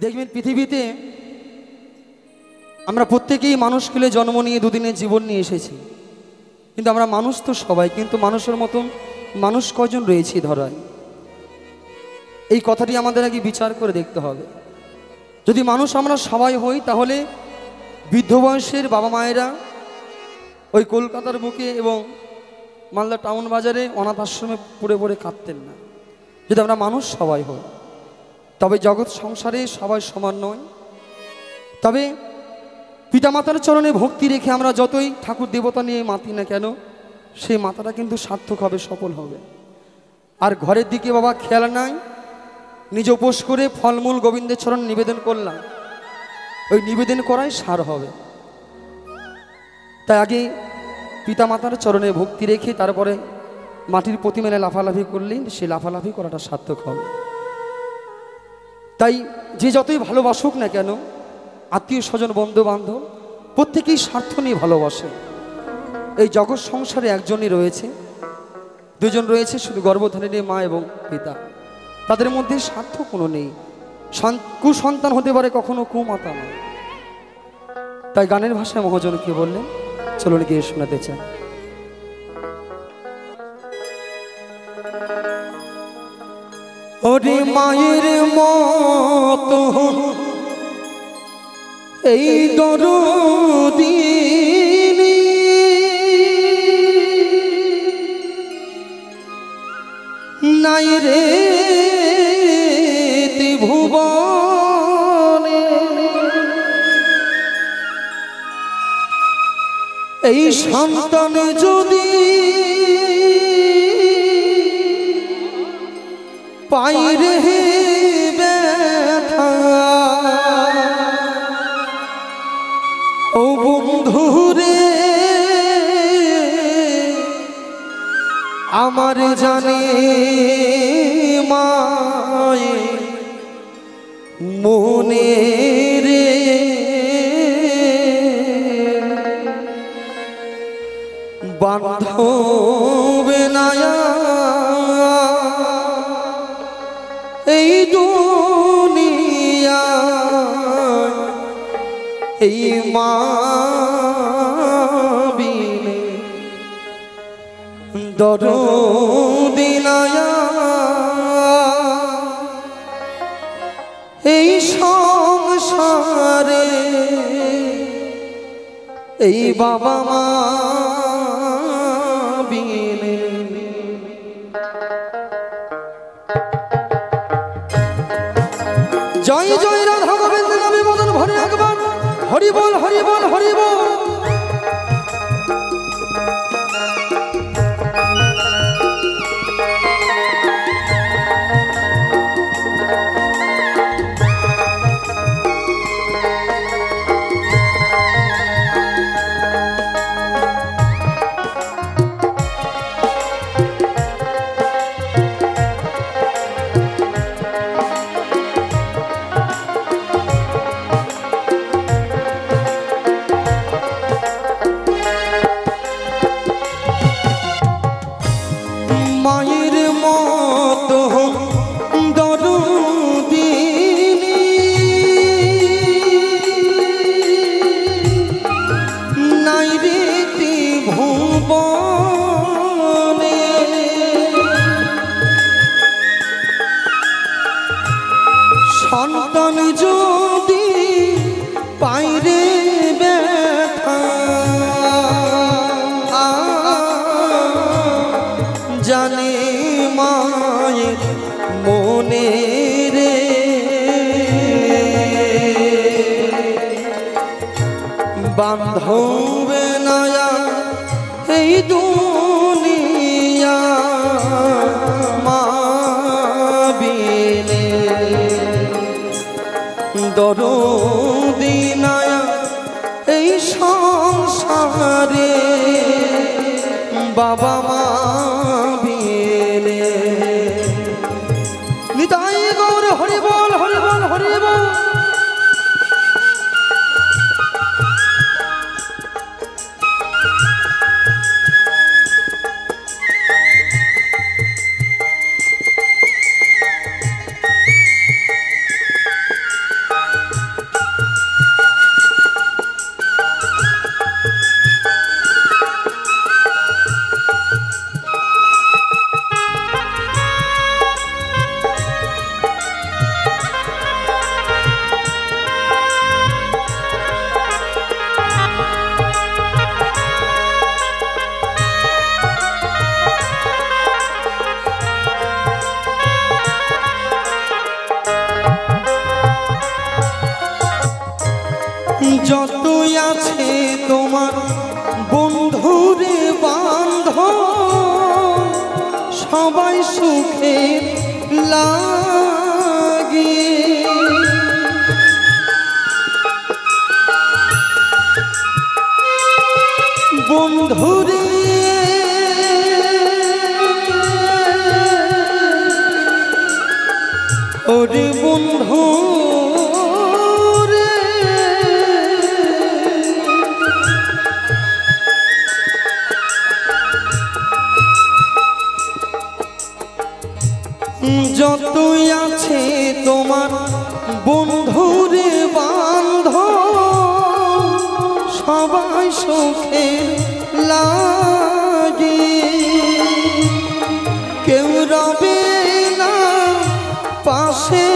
দেখবেন পৃথিবীতে আমরা প্রত্যেকেই মানুষ কুলে জন্ম নিয়ে দুদিনের জীবন নিয়ে এসেছি, কিন্তু আমরা মানুষ তো সবাই, কিন্তু মানুষের মতন মানুষ কয়জন রয়েছে ধরায়? এই কথাটি আমাদের আগে বিচার করে দেখতে হবে। যদি মানুষ আমরা সবাই হই, তাহলে বৃদ্ধ বয়সের বাবা মায়েরা ওই কলকাতার বুকে এবং মালদা টাউন বাজারে অনাথ আশ্রমে পড়ে পড়ে কাঁদতেন না। যদি আমরা মানুষ সবাই হই, তবে জগৎ সংসারে সবাই সমান নয়। তবে পিতামাতার চরণে ভক্তি রেখে আমরা যতই ঠাকুর দেবতা নিয়ে মাতি না কেন, সেই মাতাটা কিন্তু সার্থক হবে, সফল হবে। আর ঘরের দিকে বাবা খেয়াল নাই, নিজ উপোস করে ফলমূল গোবিন্দের চরণ নিবেদন করলাম, ওই নিবেদন করাই সার হবে। তাই আগে পিতামাতার চরণে ভক্তি রেখে তারপরে মাটির প্রতিমানে লাফালাফি করলেই সেই লাফালাফি করাটা সার্থক হবে। তাই যে যতই ভালোবাসুক না কেন, আত্মীয় স্বজন বন্ধু বান্ধব প্রত্যেকেই স্বার্থ নিয়ে ভালোবাসে। এই জগৎ সংসারে একজনই রয়েছে, দুজন রয়েছে শুধু গর্ভধারিণী মা এবং পিতা, তাদের মধ্যে স্বার্থ কোনো নেই। কুসন্তান হতে পারে, কখনো কুমাতা নয়। তাই গানের ভাষায় মহাজন কি বললেন, চলুন গিয়ে শোনাতে চান। ওরে মায়ের মতো এই দরদি নাই রে ভুবনে, এই সন্তান যদি পাই রে ব্যথা, ও বন্ধুরে আমার জানে মায়ে মনে রে, বান্ধবে না এই দুনিয়া, এই মা বিনে দরদি না এই সংসারে, এই বাবা মা বিনে। জয় জয় রাধা গোবিন্দ নামে মদন ভরে একবার হরি বল হরি বল হরি বল। মায়ের মতো দরদিনী নাই রে ভুবনে, সন্তান যদি পাই রে ব্যথা, জানে মায়ের মনে রে, বান্ধবে না এই দুনিয়া মা বিনে, দরদি না এই সংসারে, বাবা মা বিনে। নিতাই গৌর হরি বল হরি বল হরি বল। সুখে লাগে। বন্ধুরে ওরে বন্ধু রে, যতই আছে তোমার বন্ধুরে বান্ধব সবাই সুখে লাগে। কেউ রবে না পাশে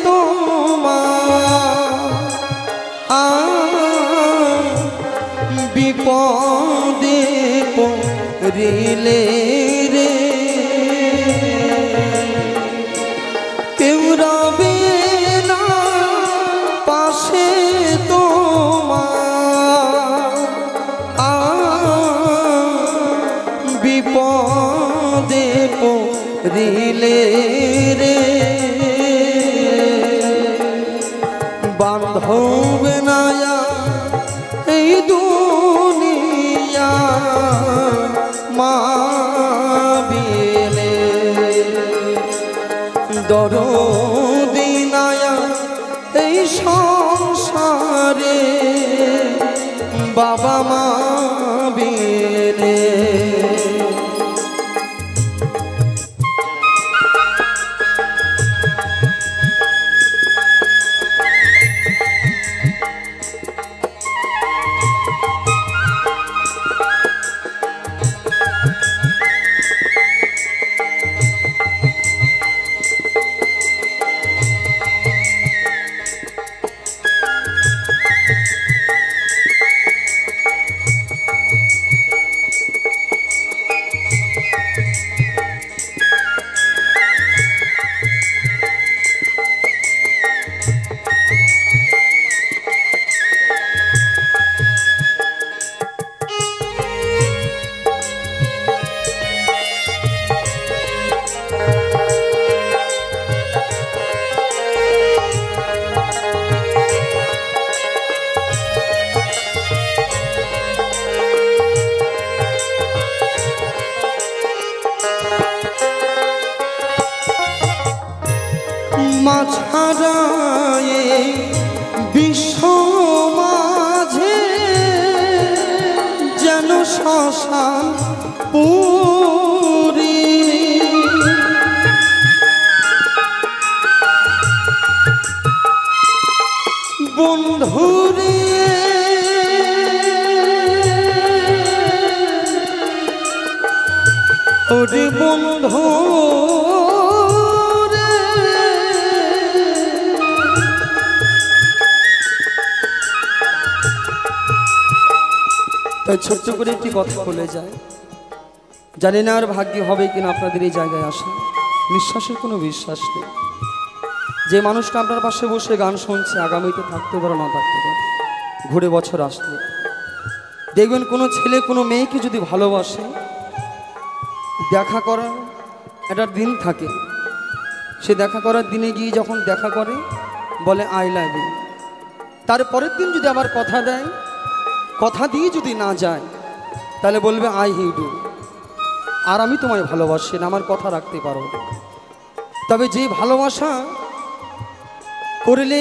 তোমার, বিপদে পড়িলে রে কেউ রবে না পাশে তোমার, বিপদে পড়িলে রে বান্ধব নায়া এই দুনিয়া মা বিলে, দরদি নায়া এই সংসারে বাবা মা বিলে। মাঝারায় বিশ্ব মাঝে যেন শ্মশান পুরী, বন্ধুরে ওরে বন্ধু ছোট্ট করে একটি কথা বলে যায়। জানি না আর ভাগ্য হবে কিনা আপনাদের এই জায়গায় আসা, নিঃশ্বাসের কোনো বিশ্বাস নেই। যে মানুষটা আপনার পাশে বসে গান শুনছে আগামীতে থাকতে পারে না থাকতে পারে, ঘুরে বছর আসলে দেখবেন কোনো ছেলে কোনো মেয়েকে যদি ভালোবাসে, দেখা করার একটা দিন থাকে, সে দেখা করার দিনে গিয়ে যখন দেখা করে বলে আই লাভ ইউ, তারপরের দিন যদি আবার কথা দেয়, কথা দিয়ে যদি না যায় তাহলে বলবে আই হেট ইউ, আর আমি তোমায় ভালোবাসি না, আমার কথা রাখতে পারো। তবে যে ভালোবাসা করলে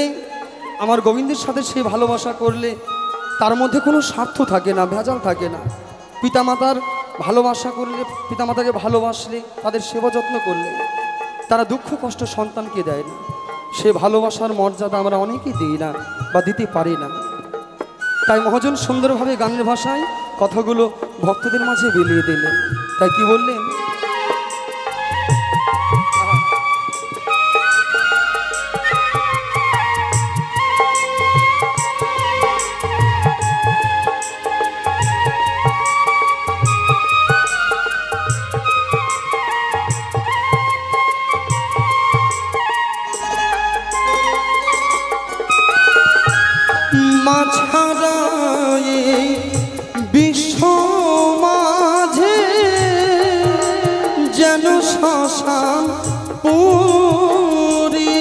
আমার গোবিন্দের সাথে সেই ভালোবাসা করলে তার মধ্যে কোনো স্বার্থ থাকে না, ভেজাল থাকে না। পিতামাতার ভালোবাসা করলে, পিতামাতাকে ভালোবাসলে, তাদের সেবা যত্ন করলে তারা দুঃখ কষ্ট সন্তানকে দেয় না। সে ভালোবাসার মর্যাদা আমরা অনেকেই দিই না বা দিতে পারি না। তাই মহাজন সুন্দরভাবে গানের ভাষায় কথাগুলো ভক্তদের মাঝে বিলিয়ে দিলেন। তাই কি বললেন? মাঝারায় বিশ্ব মাঝে শ্মশান পুরী।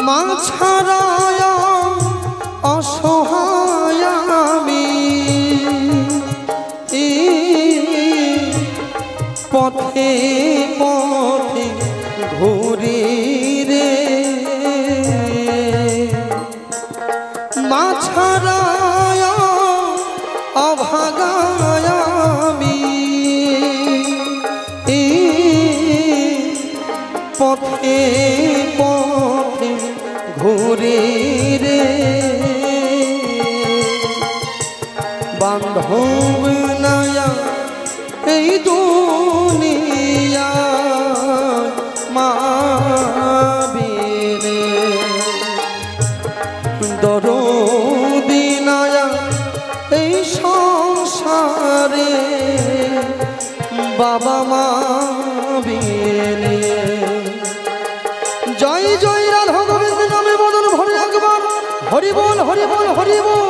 মা ছাড়া অসহায় আমি, পথে পথে ঘুরি রে। মা ছাড়া অভাগায় আমি, পথে পথে ঘুরি রে। বান্ধব নয়া এই দুনিয়া মা বিনে, দরদি নয়া এই সংসারে বাবা মা বিনে। জয় জয় রাধা গোবিন্দ নামে বদন ভরে একবার হরি বল হরি বল হরি বল।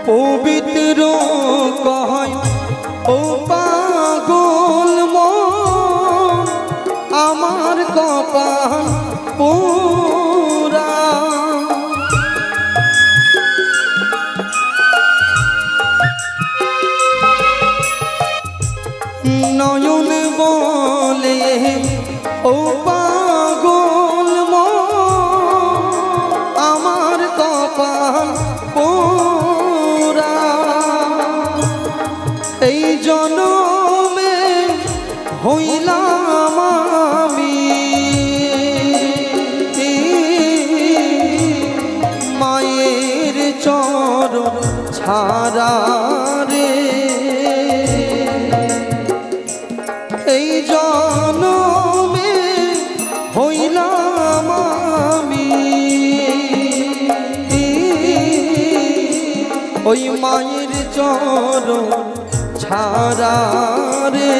পবিত্র কয় ও পাগল মন, আমার কপাল পোড়া। নয়ন বলে ও পাগল মন, আমার কপাল পোড়া। এই জনমে হইলাম আমি মায়ের চরণ ছাড়া রে। এই জনমে হইলাম আমি ওই মায়ের চরণ ছাড়া রে।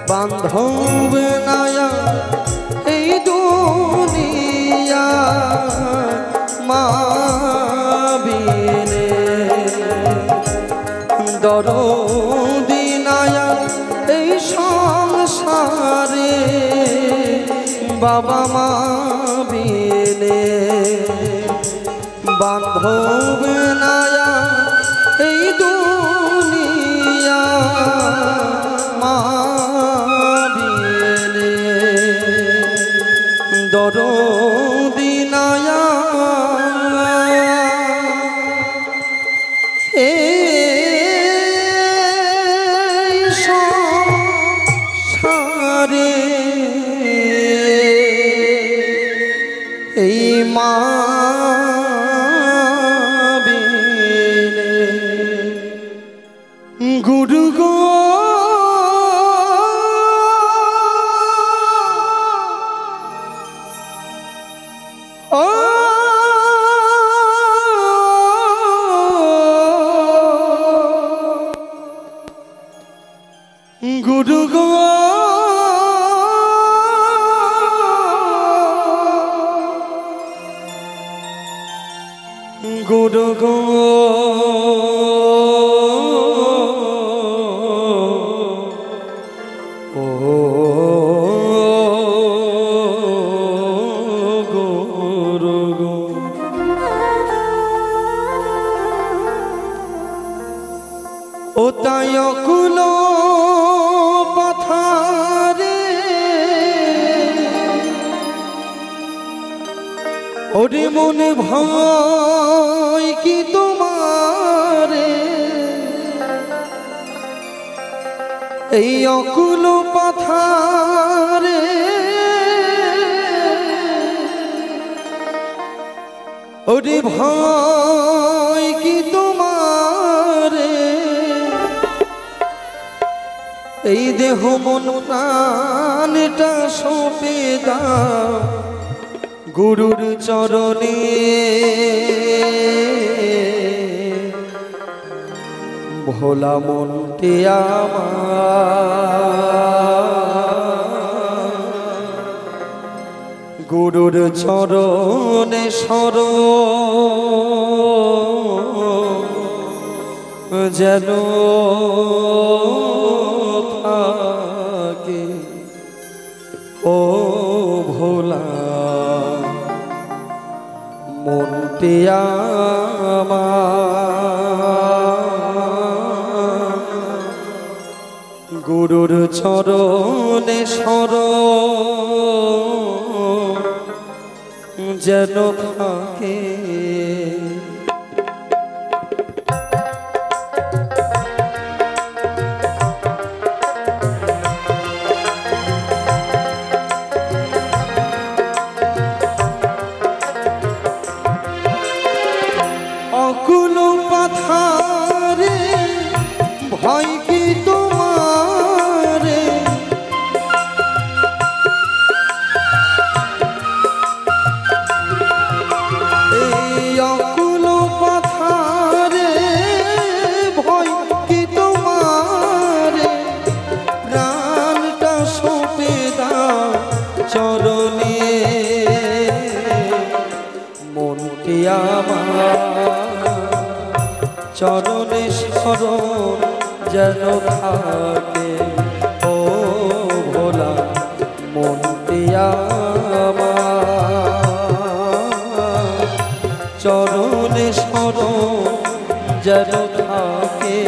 বান্ধব নয়া এই দুনিয়া মা বিনে, দরদি নয়া এই সংসারে বাবা মা বিনে। বান্ধব নয়া এই দুনিয়া মা বিনে, দরদি নয়া এই সংসারে এই মা গুরু গো ও গুরু গো গুরু গো ও তাই কুলো পাথারে ওরে মনে ভয় কি তোমারে এই অকুল পাথারে ওরে ভয় কি তোমার, এই দেহ মন প্রাণটা সঁপে দাও গুরুর চরণে। ভোলা মনটি আমার গুরুর চরণে শরণ যেন থাকে। ও ভোলা মনটি আমার গুরুর চরণে শরণ যেন থাকে। অকুল পাথারে ভয় কি তোমার, এই অকুল পাথারে ভয় কি তোমার, প্রাণটা সঁপে দাও চরণে। মনটি আমার চরণে শরণ যেন থাকে। ও ভোলা মনটি আমার চরণে শরণ যেন থাকে।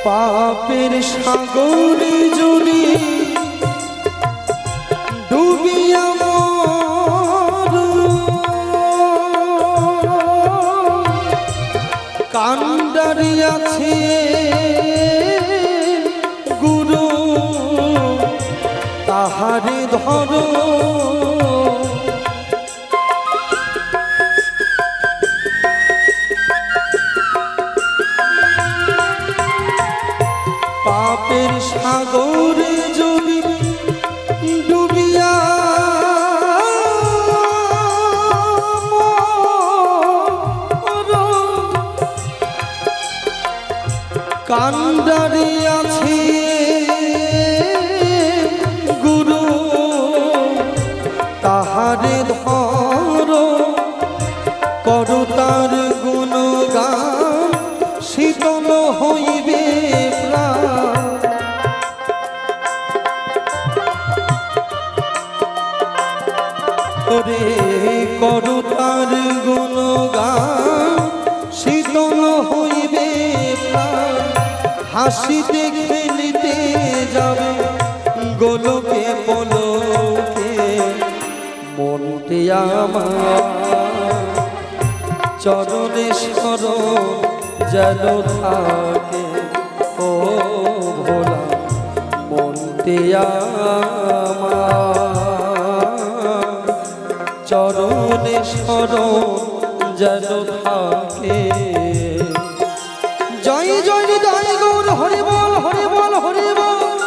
পাপের সাগরে যদি ডুবিয়া মরু, কান্ডারি আছে গুরু তাহারে ধরো। পাপের সাগরে যদি ডুবিয়া মরো, কান্ডারি আছে গুরু তাহারে ধরো। করো তার গুণগান শীতল হইবে প্রাণ। রে করো তার গুণগান শীতল হইবে প্রাণ। হাসিতে খেলিতে যাবে গোলকে পলকে। মনটি আমার চরণে শরণ যেন থাকে। ও ভোলা মনটি আমার চরণে শরণ যেন থাকে। জয় জয় জয় গৌর হরি বল হরি বল হরি বল।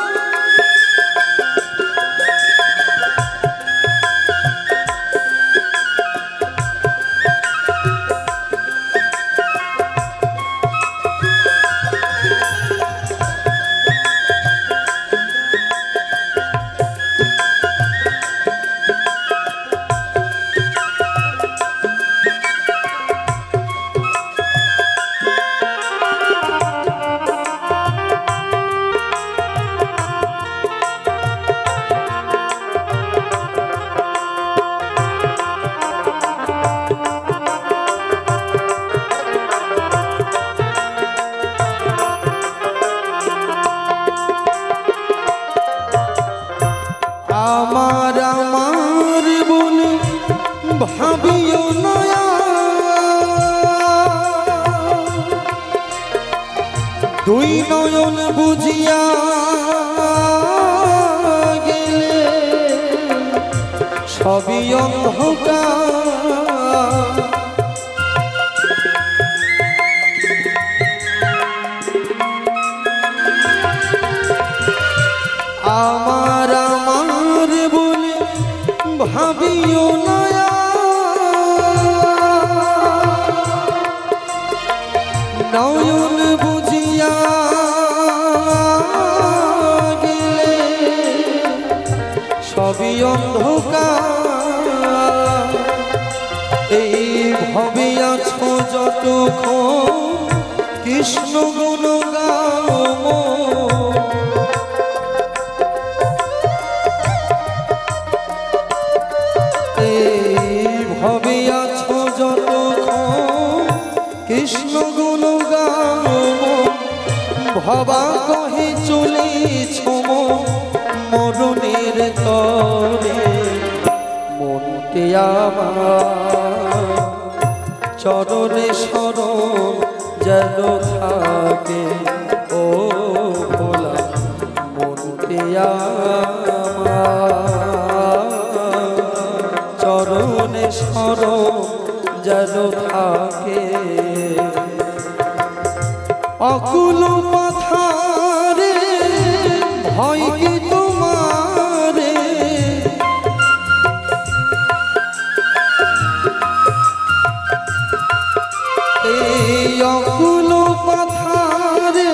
আমার আমার বলে ভাবিও নয়া দুই নয়ন বুঝিয়া গেলে সবই অন্ধকার আমার আমার বলে ভাবিও নয়া নয়ন বুঝিয়া গেলে সবই অন্ধকার এই ভবে আছো যতক্ষণ কৃষ্ণ গুণ গাও ভবে আছো যতক্ষণ কৃষ্ণ গুণ গাও ভবা কহে চলেছ মরণের তরে মনতে আমার চরণে শরণ যেন থাকে ও ভোলা মনতে চরণে শরণ যেন থাকে অকুল পাথারে ভয় কি তোমারে এই অকুল পাথারে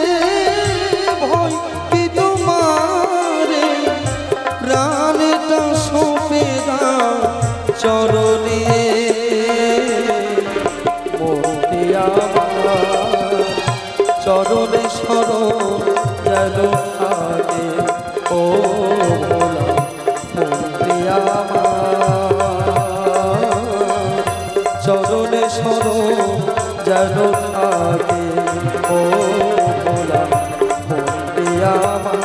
ভয় কি তোমারে প্রাণটা সঁপে দাও চরণে মনতে আমার চরণে শরণ যেন থাকে ও ভোলা মনতে আমার চরণে শরণ যেন থাকে ও ভোলা মনতে আমার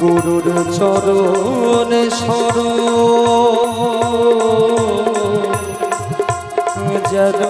গুরুর চরণে শরণ যেন